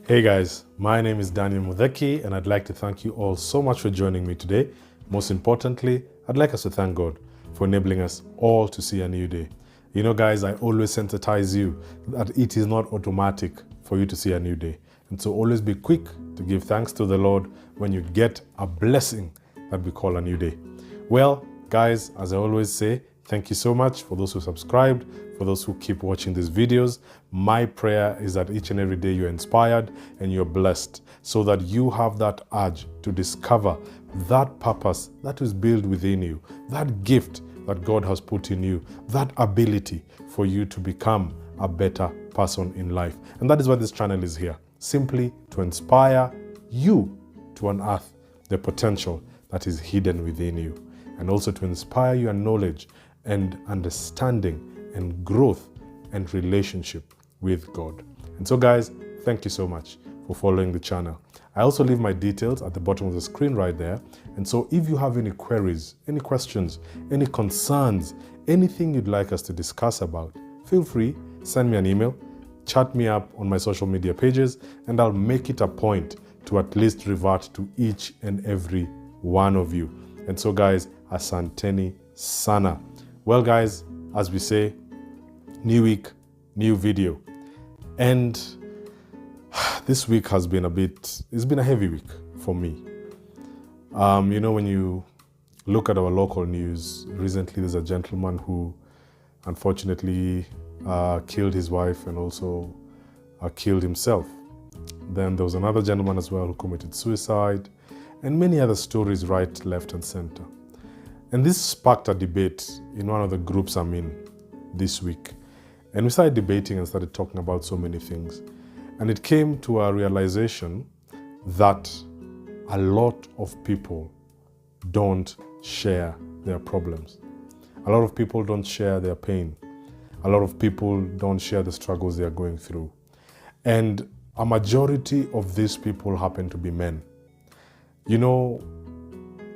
Hey guys, my name is Daniel Mudheki and I'd like to thank you all so much for joining me today. Most importantly, I'd like us to thank God for enabling us all to see a new day. You know guys, I always sensitize you that it is not automatic for you to see a new day. And so always be quick to give thanks to the Lord when you get a blessing that we call a new day. Well, guys, as I always say, thank you so much for those who subscribed, for those who keep watching these videos. My prayer is that each and every day you're inspired and you're blessed so that you have that urge to discover that purpose that is built within you, that gift that God has put in you, that ability for you to become a better person in life. And that is why this channel is here, simply to inspire you to unearth the potential that is hidden within you, and also to inspire your knowledge and understanding and growth and relationship with God. And so guys, thank you so much for following the channel. I also leave my details at the bottom of the screen right there. And so if you have any queries, any questions, any concerns, anything you'd like us to discuss about, feel free, send me an email, chat me up on my social media pages, and I'll make it a point to at least revert to each and every one of you. And so guys, asanteni sana. Well guys, as we say, new week, new video. And this week has been it's been a heavy week for me. You know, when you look at our local news, recently there's a gentleman who unfortunately killed his wife and also killed himself. Then there was another gentleman as well who committed suicide, and many other stories right, left, and center. And this sparked a debate in one of the groups I'm in this week. And we started debating and started talking about so many things. And it came to a realization that a lot of people don't share their problems. A lot of people don't share their pain. A lot of people don't share the struggles they are going through. And a majority of these people happen to be men. You know,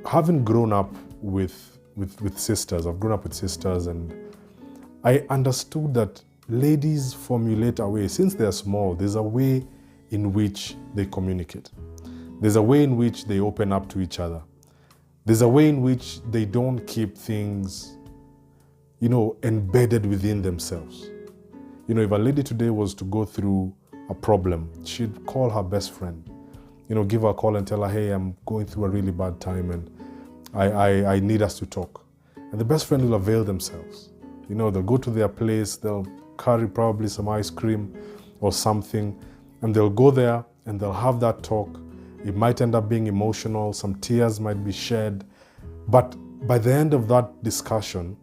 having grown up with sisters, I've grown up with sisters, and I understood that ladies formulate a way, since they're small, there's a way in which they communicate. There's a way in which they open up to each other. There's a way in which they don't keep things, you know, embedded within themselves. You know, if a lady today was to go through a problem, she'd call her best friend, you know, give her a call and tell her, hey, I'm going through a really bad time and I need us to talk. And the best friend will avail themselves. You know, they'll go to their place, they'll carry probably some ice cream or something, and they'll go there and they'll have that talk. It might end up being emotional, some tears might be shed, but by the end of that discussion,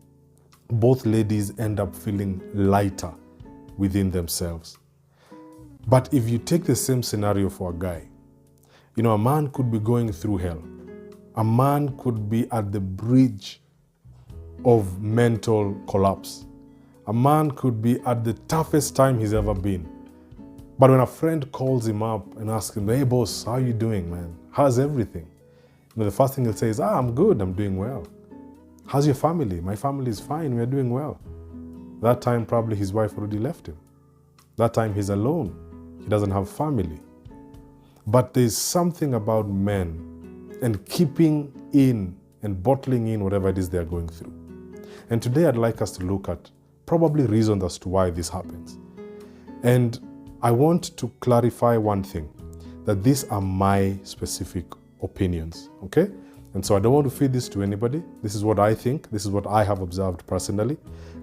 both ladies end up feeling lighter within themselves. But if you take the same scenario for a guy, you know, a man could be going through hell. A man could be at the bridge of mental collapse. A man could be at the toughest time he's ever been. But when a friend calls him up and asks him, hey boss, how you doing, man? How's everything? You know, the first thing he'll say is, I'm good, I'm doing well. How's your family? My family is fine, we're doing well. That time probably his wife already left him. That time he's alone. He doesn't have family. But there's something about men and keeping in and bottling in whatever it is they're going through. And today I'd like us to look at probably reasons as to why this happens. And I want to clarify one thing, that these are my specific opinions, okay? And so I don't want to feed this to anybody. This is what I think. This is what I have observed personally.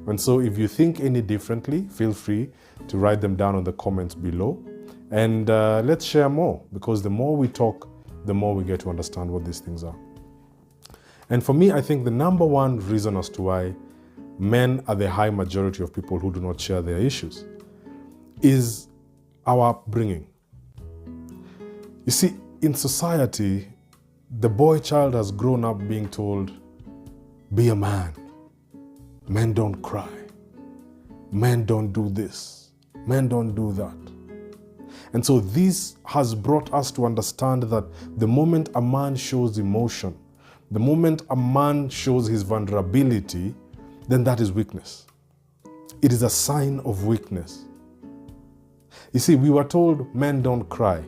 And so if you think any differently, feel free to write them down on the comments below. And let's share more, because the more we talk, the more we get to understand what these things are. And for me, I think the number one reason as to why men are the high majority of people who do not share their issues is our upbringing. You see, in society, the boy child has grown up being told, be a man. Men don't cry. Men don't do this. Men don't do that. And so this has brought us to understand that the moment a man shows emotion, the moment a man shows his vulnerability, then that is weakness. It is a sign of weakness. You see, we were told men don't cry,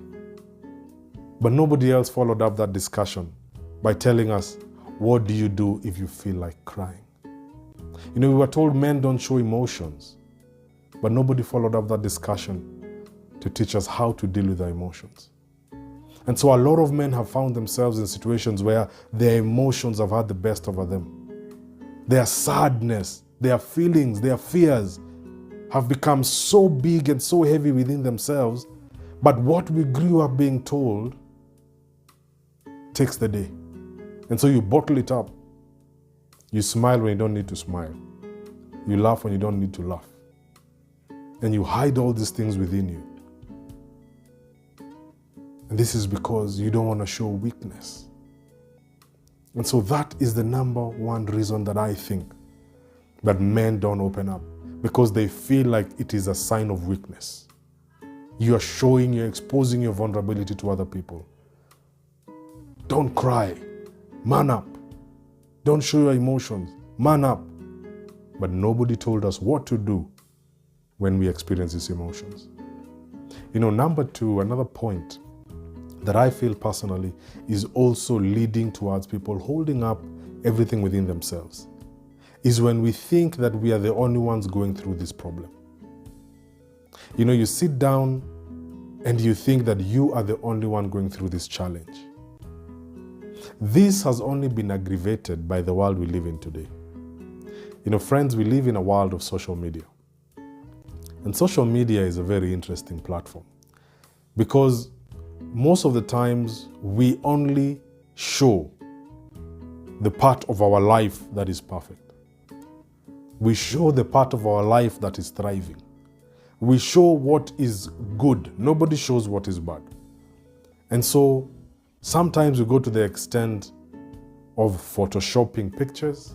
but nobody else followed up that discussion by telling us, what do you do if you feel like crying? You know, we were told men don't show emotions, but nobody followed up that discussion to teach us how to deal with our emotions. And so a lot of men have found themselves in situations where their emotions have had the best over them. Their sadness, their feelings, their fears have become so big and so heavy within themselves, but what we grew up being told takes the day. And so you bottle it up. You smile when you don't need to smile. You laugh when you don't need to laugh. And you hide all these things within you. And this is because you don't want to show weakness. And so that is the number one reason that I think that men don't open up, because they feel like it is a sign of weakness. You are showing, you're exposing your vulnerability to other people. Don't cry. Man up. Don't show your emotions. Man up. But nobody told us what to do when we experience these emotions. You know, number two, another point that I feel personally is also leading towards people holding up everything within themselves, is when we think that we are the only ones going through this problem. You know, you sit down and you think that you are the only one going through this challenge. This has only been aggravated by the world we live in today. You know, friends, we live in a world of social media. And social media is a very interesting platform because most of the times we only show the part of our life that is perfect. We show the part of our life that is thriving. We show what is good. Nobody shows what is bad. And so sometimes we go to the extent of photoshopping pictures.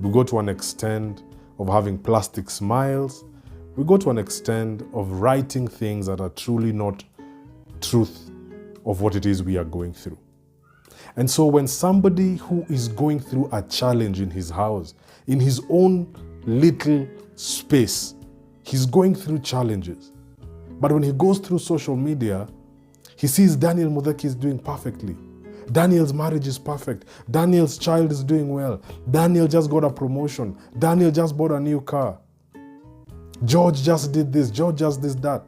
We go to an extent of having plastic smiles. We go to an extent of writing things that are truly not truth of what it is we are going through. And so when somebody who is going through a challenge in his house, in his own little space, he's going through challenges. But when he goes through social media, he sees Daniel Mudheki is doing perfectly. Daniel's marriage is perfect. Daniel's child is doing well. Daniel just got a promotion. Daniel just bought a new car. George just did this. George just did that.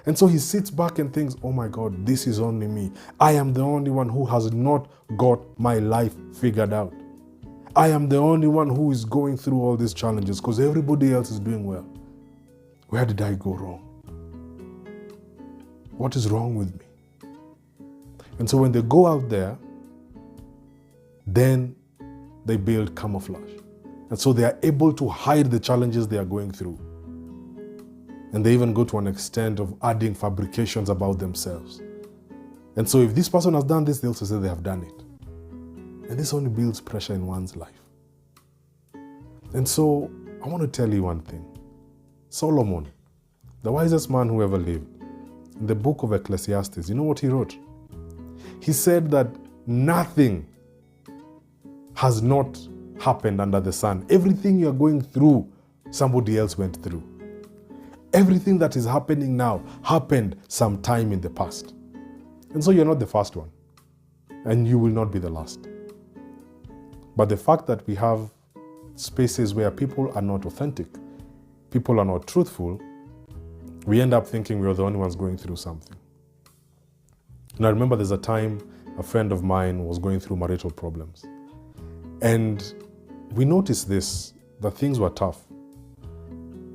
And so he sits back and thinks, oh my God, this is only me. I am the only one who has not got my life figured out. I am the only one who is going through all these challenges because everybody else is doing well. Where did I go wrong? What is wrong with me? And so when they go out there, then they build camouflage. And so they are able to hide the challenges they are going through. And they even go to an extent of adding fabrications about themselves. And so if this person has done this, they also say they have done it. And this only builds pressure in one's life. And so I want to tell you one thing. Solomon, the wisest man who ever lived, in the book of Ecclesiastes, you know what he wrote? He said that nothing has not happened under the sun. Everything you're going through, somebody else went through. Everything that is happening now happened sometime in the past. And so you're not the first one. And you will not be the last. But the fact that we have spaces where people are not authentic, people are not truthful, we end up thinking we're the only ones going through something. And I remember there's a time a friend of mine was going through marital problems. And we noticed this, that things were tough.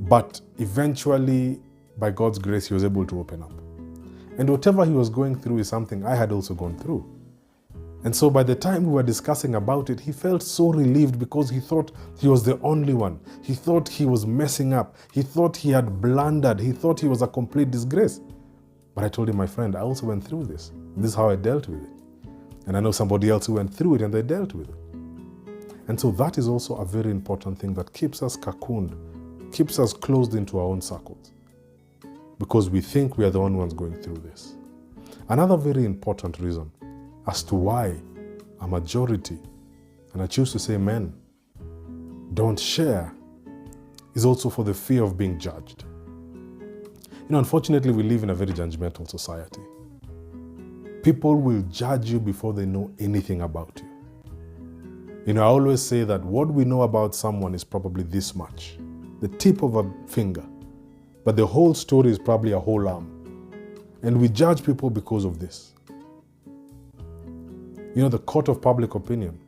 But eventually, by God's grace, he was able to open up. And whatever he was going through is something I had also gone through. And so by the time we were discussing about it, he felt so relieved because he thought he was the only one. He thought he was messing up. He thought he had blundered. He thought he was a complete disgrace. But I told him, my friend, I also went through this. This is how I dealt with it. And I know somebody else who went through it and they dealt with it. And so that is also a very important thing that keeps us cocooned, keeps us closed into our own circles, because we think we are the only ones going through this. Another very important reason as to why a majority, and I choose to say men, don't share is also for the fear of being judged. Unfortunately, we live in a very judgmental society. People will judge you before they know anything about you. I always say that what we know about someone is probably this much, the tip of a finger, but the whole story is probably a whole arm. And we judge people because of this. The court of public opinion.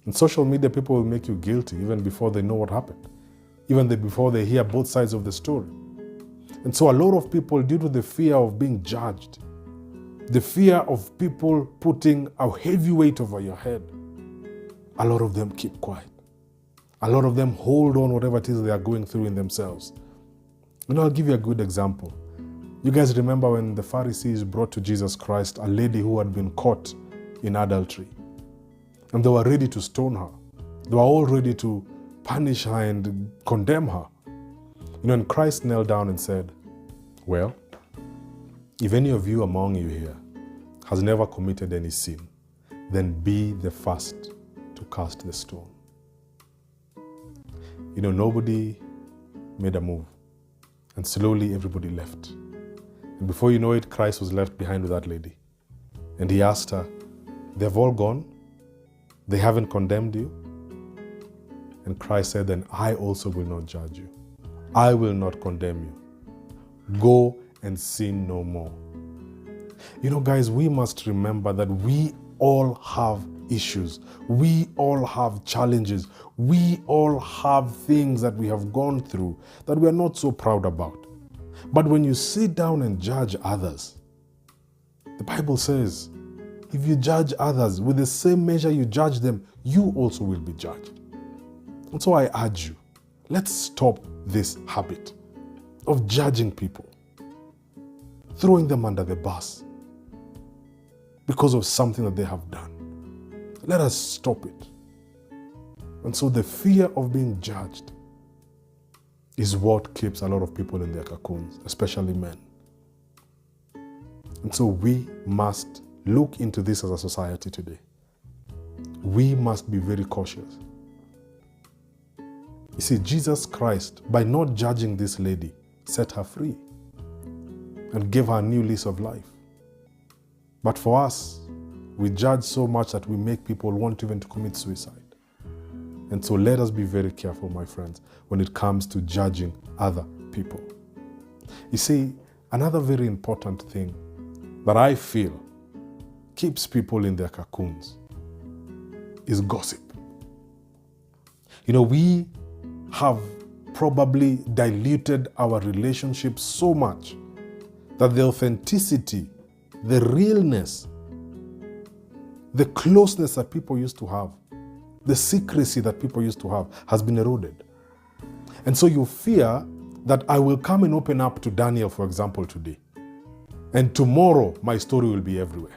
In social media, people will make you guilty even before they know what happened, even before they hear both sides of the story. And so a lot of people, due to the fear of being judged, the fear of people putting a heavy weight over your head, a lot of them keep quiet. A lot of them hold on whatever it is they are going through in themselves. I'll give you a good example. You guys remember when the Pharisees brought to Jesus Christ a lady who had been caught in adultery. And they were ready to stone her. They were all ready to punish her and condemn her. And Christ knelt down and said, well, if any of you among you here has never committed any sin, then be the first to cast the stone. Nobody made a move. And slowly everybody left. And before you know it, Christ was left behind with that lady. And he asked her, they've all gone? They haven't condemned you? And Christ said, then I also will not judge you. I will not condemn you. Go and sin no more. Guys, we must remember that we all have issues. We all have challenges. We all have things that we have gone through that we are not so proud about. But when you sit down and judge others, the Bible says, if you judge others with the same measure you judge them, you also will be judged. And so I urge you, let's stop this habit of judging people, throwing them under the bus because of something that they have done. Let us stop it. And so the fear of being judged is what keeps a lot of people in their cocoons, especially men. And so we must look into this as a society today. We must be very cautious. You see, Jesus Christ, by not judging this lady, set her free and gave her a new lease of life. But for us, we judge so much that we make people want even to commit suicide. And so let us be very careful, my friends, when it comes to judging other people. You see, another very important thing that I feel keeps people in their cocoons is gossip. We have probably diluted our relationships so much that the authenticity, the realness, the closeness that people used to have, the secrecy that people used to have has been eroded. And so you fear that I will come and open up to Daniel, for example, today. And tomorrow, my story will be everywhere.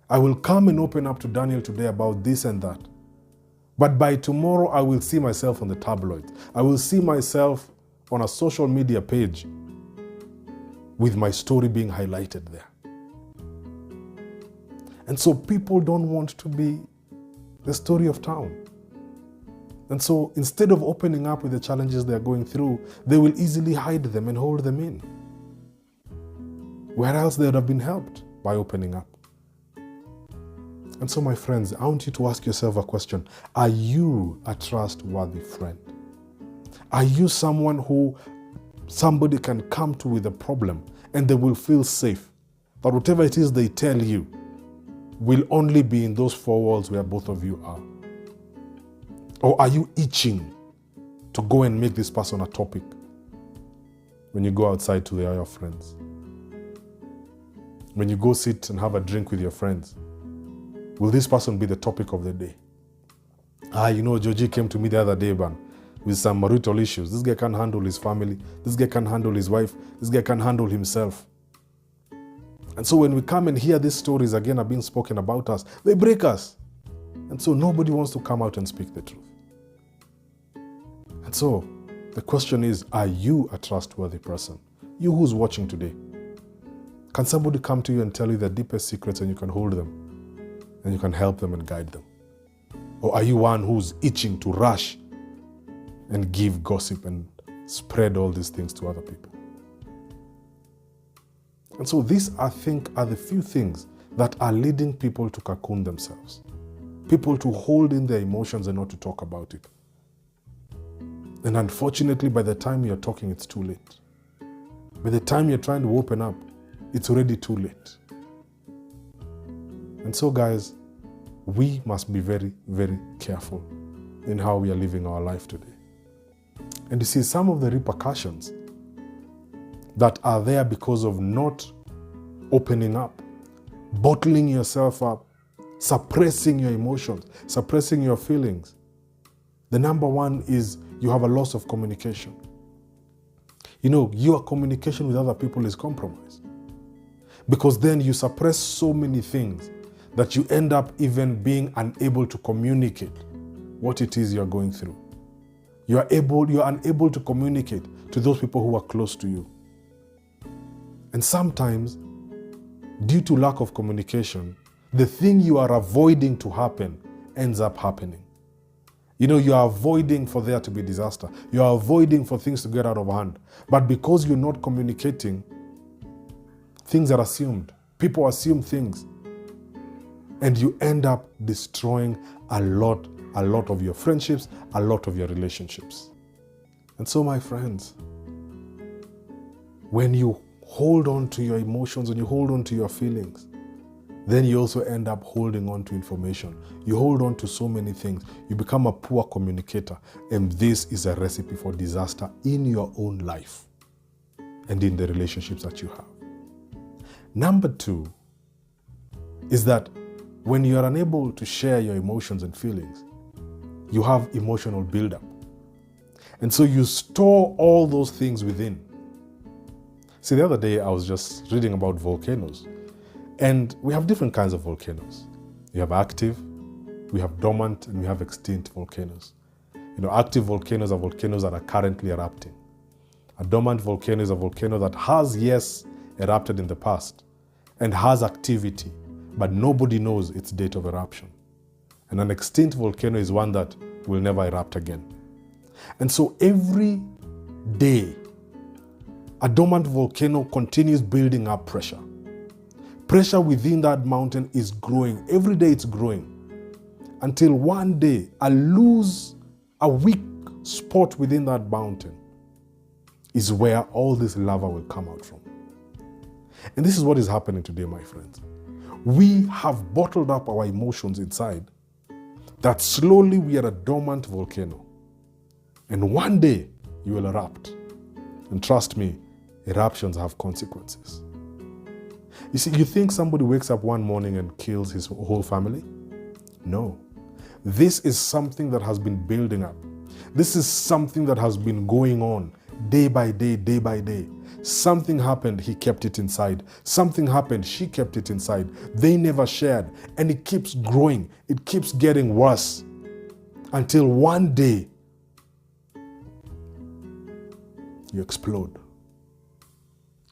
I will come and open up to Daniel today about this and that. But by tomorrow, I will see myself on the tabloids. I will see myself on a social media page with my story being highlighted there. And so people don't want to be the story of town. And so instead of opening up with the challenges they are going through, they will easily hide them and hold them in. Where else they would have been helped by opening up. And so, my friends, I want you to ask yourself a question. Are you a trustworthy friend? Are you someone who somebody can come to with a problem and they will feel safe? That whatever it is they tell you will only be in those four walls where both of you are? Or are you itching to go and make this person a topic when you go outside to your friends? When you go sit and have a drink with your friends, will this person be the topic of the day? Georgie came to me the other day, man, with some marital issues. This guy can't handle his family. This guy can't handle his wife. This guy can't handle himself. And so when we come and hear these stories again are being spoken about us, they break us. And so nobody wants to come out and speak the truth. And so the question is, are you a trustworthy person? You who's watching today. Can somebody come to you and tell you their deepest secrets and you can hold them and you can help them and guide them? Or are you one who's itching to rush and give gossip and spread all these things to other people? And so these, I think, are the few things that are leading people to cocoon themselves. People to hold in their emotions and not to talk about it. And unfortunately, by the time you're talking, it's too late. By the time you're trying to open up, it's already too late. And so, guys, we must be very, very careful in how we are living our life today. And you see, some of the repercussions that are there because of not opening up, bottling yourself up, suppressing your emotions, suppressing your feelings. The number one is you have a loss of communication. You know, your communication with other people is compromised. Because then you suppress so many things that you end up even being unable to communicate what it is you're going through. You're unable to communicate to those people who are close to you. And sometimes, due to lack of communication, the thing you are avoiding to happen ends up happening. You know, you are avoiding for there to be disaster. You are avoiding for things to get out of hand. But because you're not communicating, things are assumed. People assume things. And you end up destroying a lot of your friendships, a lot of your relationships. And so, my friends, when you hold on to your emotions, when you hold on to your feelings, then you also end up holding on to information. You hold on to so many things. You become a poor communicator. And this is a recipe for disaster in your own life and in the relationships that you have. Number two is that when you are unable to share your emotions and feelings, you have emotional buildup. And so you store all those things within. See, the other day I was just reading about volcanoes. And we have different kinds of volcanoes. We have active, we have dormant, and we have extinct volcanoes. You know, active volcanoes are volcanoes that are currently erupting. A dormant volcano is a volcano that has, yes, erupted in the past and has activity, but nobody knows its date of eruption. And an extinct volcano is one that will never erupt again. And so every day, a dormant volcano continues building up pressure. Pressure within that mountain is growing. Every day it's growing. Until one day, a weak spot within that mountain is where all this lava will come out from. And this is what is happening today, my friends. We have bottled up our emotions inside that slowly we are a dormant volcano. And one day you will erupt. And trust me, eruptions have consequences. You see, you think somebody wakes up one morning and kills his whole family? No. This is something that has been building up. This is something that has been going on day by day, day by day. Something happened, he kept it inside. Something happened, she kept it inside. They never shared. And it keeps growing. It keeps getting worse. Until one day, you explode.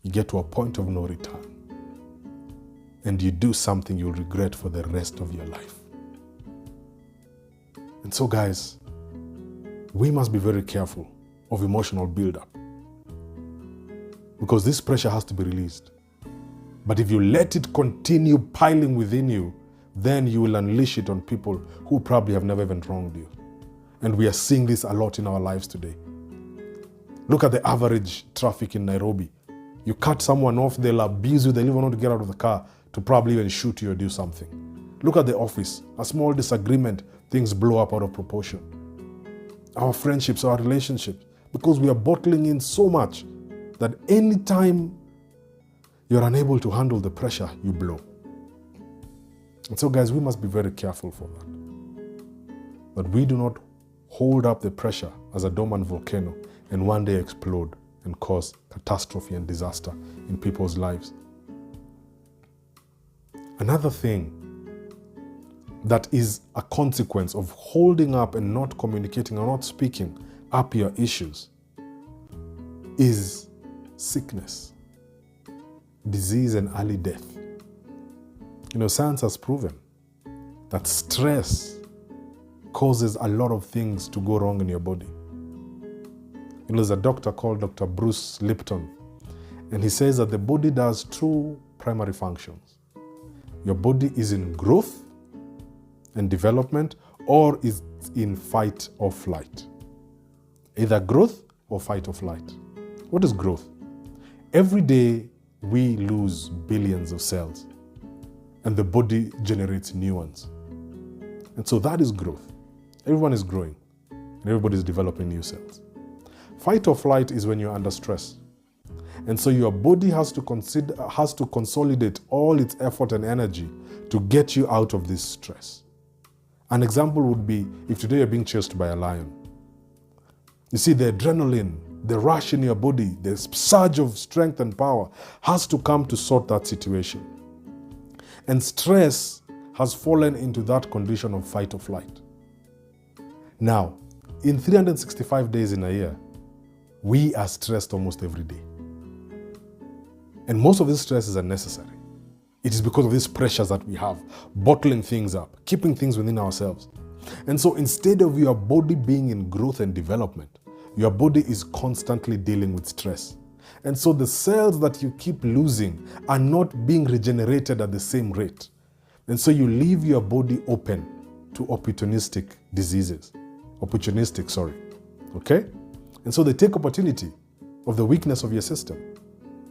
You get to a point of no return. And you do something you'll regret for the rest of your life. And so, guys, we must be very careful of emotional buildup, because this pressure has to be released. But if you let it continue piling within you, then you will unleash it on people who probably have never even wronged you. And we are seeing this a lot in our lives today. Look at the average traffic in Nairobi. You cut someone off, they'll abuse you, they'll even want to get out of the car to probably even shoot you or do something. Look at the office. A small disagreement, things blow up out of proportion. Our friendships, our relationships, because we are bottling in so much that anytime you're unable to handle the pressure, you blow. And so, guys, we must be very careful for that. That we do not hold up the pressure as a dormant volcano and one day explode and cause catastrophe and disaster in people's lives. Another thing that is a consequence of holding up and not communicating or not speaking up your issues is sickness, disease, and early death. You know, science has proven that stress causes a lot of things to go wrong in your body. You know, there's a doctor called Dr. Bruce Lipton, And he says that the body does two primary functions. Your body is in growth and development, or is in fight or flight. Either growth or fight or flight. What is growth? Every day we lose billions of cells and the body generates new ones. And so that is growth. Everyone is growing and everybody is developing new cells. Fight or flight is when you're under stress. And so your body has to consolidate all its effort and energy to get you out of this stress. An example would be if today you're being chased by a lion. You see, the adrenaline, the rush in your body, the surge of strength and power has to come to sort that situation. And stress has fallen into that condition of fight or flight. Now, in 365 days in a year, we are stressed almost every day. And most of this stress is unnecessary. It is because of these pressures that we have, bottling things up, keeping things within ourselves. And so instead of your body being in growth and development, your body is constantly dealing with stress. And so the cells that you keep losing are not being regenerated at the same rate. And so you leave your body open to opportunistic diseases. Okay? And so they take opportunity of the weakness of your system.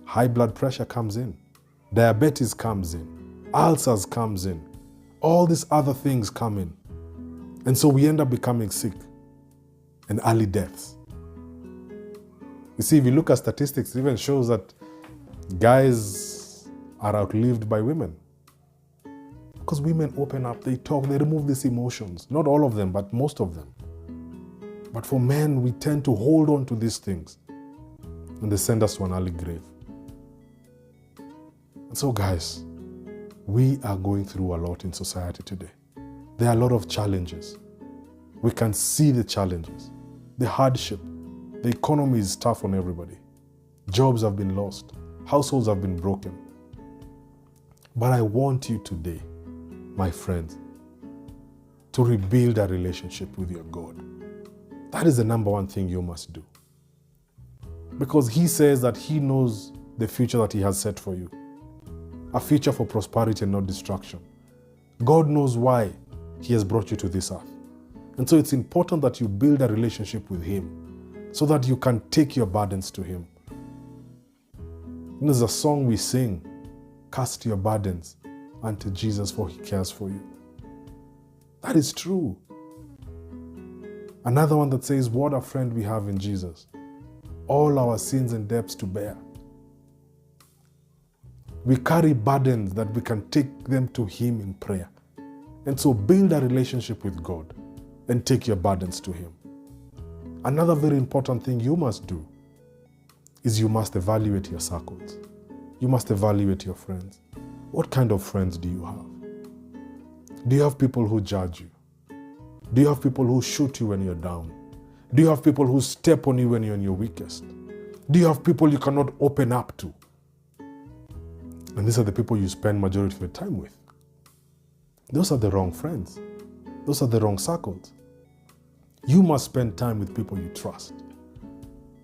High blood pressure comes in. Diabetes comes in. Ulcers comes in. All these other things come in. And so we end up becoming sick and early deaths. You see, if you look at statistics, it even shows that guys are outlived by women. Because women open up, they talk, they remove these emotions. Not all of them, but most of them. But for men, we tend to hold on to these things. And they send us to an early grave. And so guys, we are going through a lot in society today. There are a lot of challenges. We can see the challenges, the hardship. The economy is tough on everybody. Jobs have been lost. Households have been broken. But I want you today, my friends, to rebuild a relationship with your God. That is the number one thing you must do. Because He says that He knows the future that He has set for you. A future for prosperity and not destruction. God knows why He has brought you to this earth. And so it's important that you build a relationship with Him so that you can take your burdens to Him. There's a song we sing, cast your burdens unto Jesus for He cares for you. That is true. Another one that says, what a friend we have in Jesus. All our sins and debts to bear. We carry burdens that we can take them to Him in prayer. And so build a relationship with God and take your burdens to Him. Another very important thing you must do is you must evaluate your circles. You must evaluate your friends. What kind of friends do you have? Do you have people who judge you? Do you have people who shoot you when you're down? Do you have people who step on you when you're in your weakest? Do you have people you cannot open up to? And these are the people you spend majority of your time with. Those are the wrong friends. Those are the wrong circles. You must spend time with people you trust.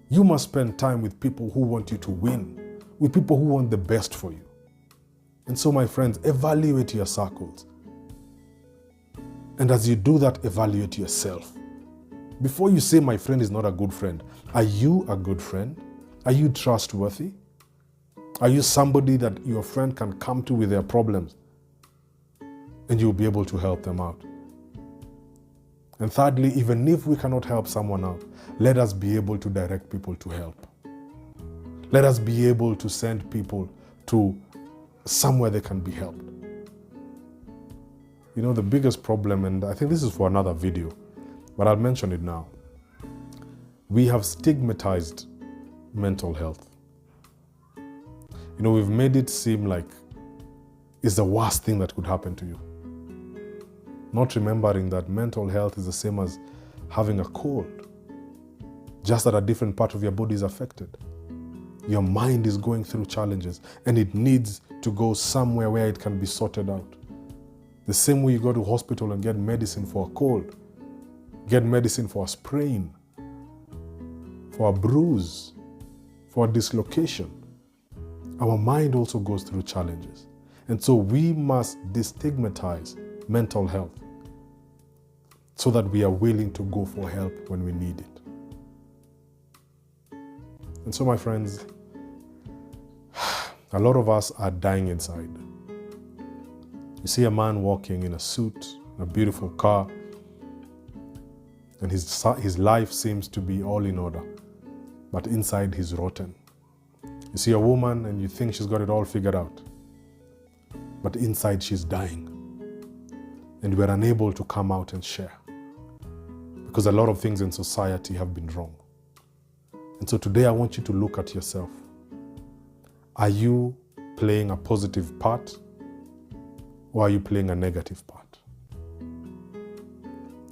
You must spend time with people who want you to win, with people who want the best for you. And so, my friends, evaluate your circles. And as you do that, evaluate yourself. Before you say my friend is not a good friend, are you a good friend? Are you trustworthy? Are you somebody that your friend can come to with their problems and you'll be able to help them out? And thirdly, even if we cannot help someone out, let us be able to direct people to help. Let us be able to send people to somewhere they can be helped. You know, the biggest problem, and I think this is for another video, but I'll mention it now. We have stigmatized mental health. You know, we've made it seem like it's the worst thing that could happen to you. Not remembering that mental health is the same as having a cold. Just that a different part of your body is affected. Your mind is going through challenges and it needs to go somewhere where it can be sorted out. The same way you go to hospital and get medicine for a cold, get medicine for a sprain, for a bruise, for a dislocation. Our mind also goes through challenges. And so we must destigmatize mental health so that we are willing to go for help when we need it. And so, my friends, a lot of us are dying inside. You see a man walking in a suit, in a beautiful car, and his life seems to be all in order, but inside he's rotten. You see a woman and you think she's got it all figured out, but inside she's dying. And we're unable to come out and share because a lot of things in society have been wrong. And so today I want you to look at yourself. Are you playing a positive part or are you playing a negative part?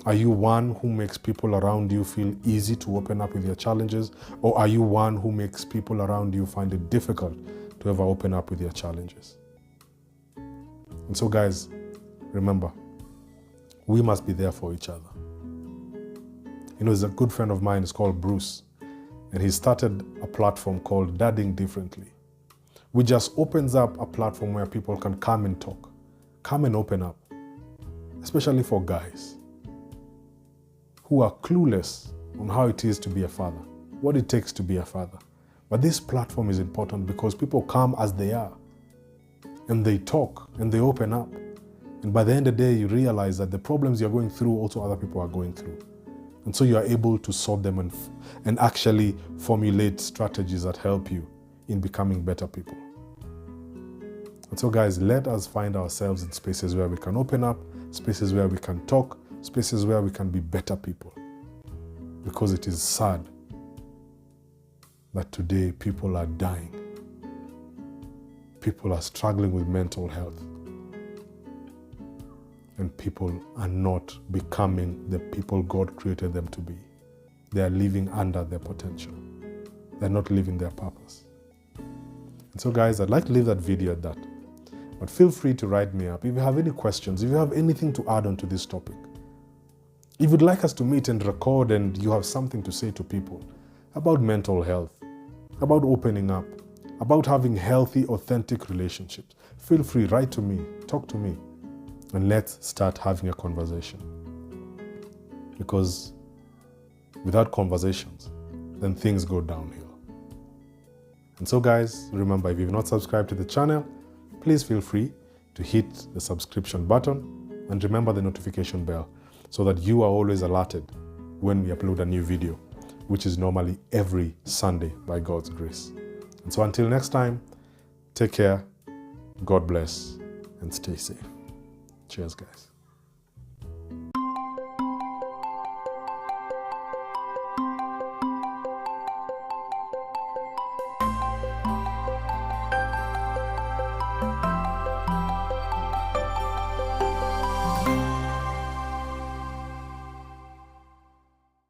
Are you one who makes people around you feel easy to open up with your challenges, or are you one who makes people around you find it difficult to ever open up with your challenges? And so guys, remember, we must be there for each other. You know, there's a good friend of mine, it's called Bruce, and he started a platform called Dadding Differently, which just opens up a platform where people can come and talk, come and open up, especially for guys who are clueless on how it is to be a father, what it takes to be a father. But this platform is important because people come as they are, and they talk, and they open up. And by the end of the day, you realize that the problems you're going through, also other people are going through. And so you are able to solve them and actually formulate strategies that help you in becoming better people. And so guys, let us find ourselves in spaces where we can open up, spaces where we can talk, spaces where we can be better people. Because it is sad that today people are dying. People are struggling with mental health. And people are not becoming the people God created them to be. They are living under their potential. They're not living their purpose. And so guys, I'd like to leave that video at that. But feel free to write me up if you have any questions, if you have anything to add on to this topic. If you'd like us to meet and record and you have something to say to people about mental health, about opening up, about having healthy, authentic relationships, feel free, write to me, talk to me, and let's start having a conversation. Because without conversations, then things go downhill. And so guys, remember, if you've not subscribed to the channel, please feel free to hit the subscription button and remember the notification bell so that you are always alerted when we upload a new video, which is normally every Sunday by God's grace. And so until next time, take care, God bless, and stay safe. Cheers, guys.